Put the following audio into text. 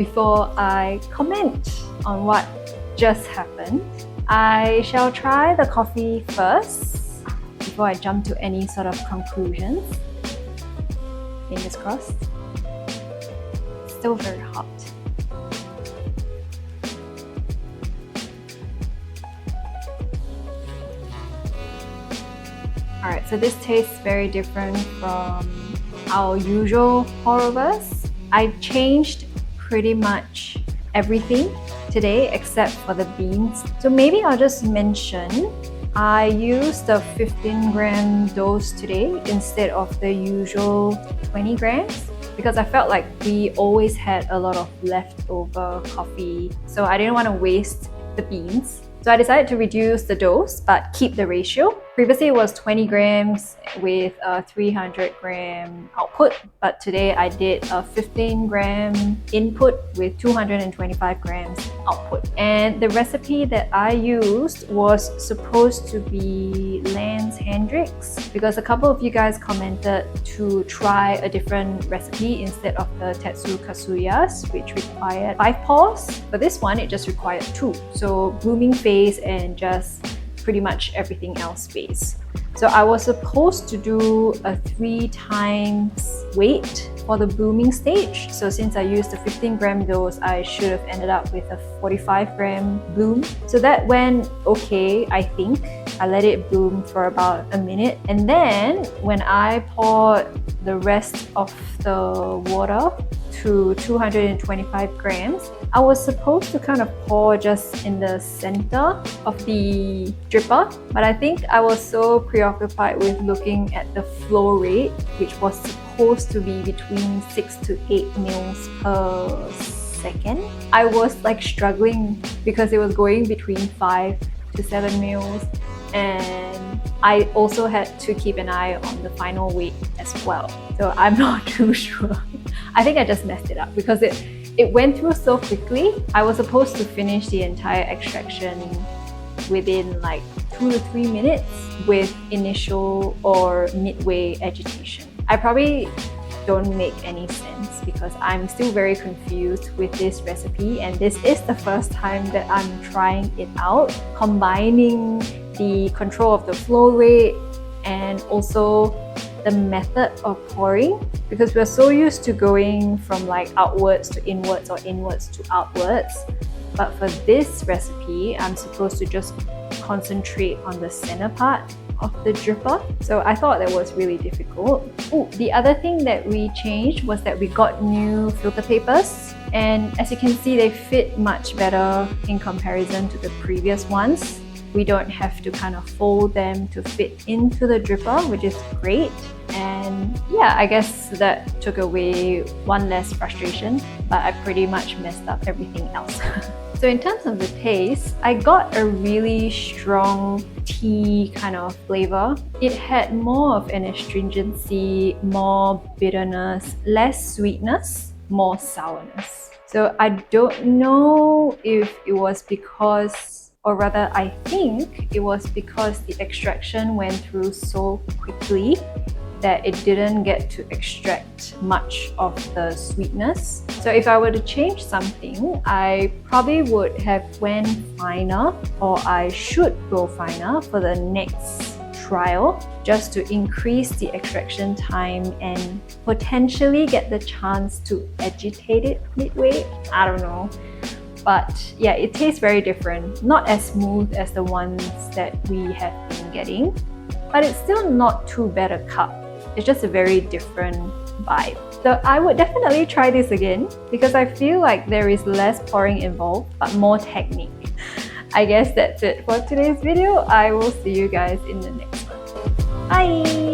before I comment on what just happened, I shall try the coffee first before I jump to any sort of conclusions. Fingers crossed. Still very hot. Alright, so this tastes very different from our usual pourovers. I changed pretty much everything today except for the beans. So maybe I'll just mention I used the 15-gram dose today instead of the usual 20 grams because I felt like we always had a lot of leftover coffee, so I didn't want to waste the beans. So I decided to reduce the dose but keep the ratio. Previously it was 20 grams with a 300 gram output, but today I did a 15 gram input with 225 grams output. And the recipe that I used was supposed to be Lance Hendricks because a couple of you guys commented to try a different recipe instead of the Tetsu Kasuyas, which required 5 pours. For this one, it just required 2. So blooming phase and just pretty much everything else phase. So I was supposed to do a 3 times weight for the blooming stage. So since I used the 15-gram dose, I should have ended up with a 45-gram bloom. So that went okay, I think. I let it bloom for about a minute. And then when I poured the rest of the water to 225 grams, I was supposed to kind of pour just in the center of the dripper, but I think I was so preoccupied with looking at the flow rate, which was supposed to be between 6 to 8 mils per second. I was like struggling because it was going between 5 to 7 mils, and I also had to keep an eye on the final weight as well. So I'm not too sure. I think I just messed it up because it went through so quickly. I was supposed to finish the entire extraction within like 2 to 3 minutes with initial or midway agitation. I probably don't make any sense because I'm still very confused with this recipe, and this is the first time that I'm trying it out, combining the control of the flow rate and also the method of pouring, because we're so used to going from like outwards to inwards or inwards to outwards. But for this recipe, I'm supposed to just concentrate on the center part of the dripper. So I thought that was really difficult. Ooh, the other thing that we changed was that we got new filter papers. And as you can see, they fit much better in comparison to the previous ones. We don't have to kind of fold them to fit into the dripper, which is great. And yeah, I guess that took away one less frustration, but I pretty much messed up everything else. So in terms of the taste, I got a really strong tea kind of flavor. It had more of an astringency, more bitterness, less sweetness, more sourness. So I don't know if it was because, or rather I think it was because the extraction went through so quickly that it didn't get to extract much of the sweetness. So if I were to change something, I probably would have went finer, or I should go finer for the next trial, just to increase the extraction time and potentially get the chance to agitate it midway. I don't know. But yeah, it tastes very different. Not as smooth as the ones that we have been getting, but it's still not too bad a cup. It's just a very different vibe. So I would definitely try this again because I feel like there is less pouring involved, but more technique. I guess that's it for today's video. I will see you guys in the next one. Bye!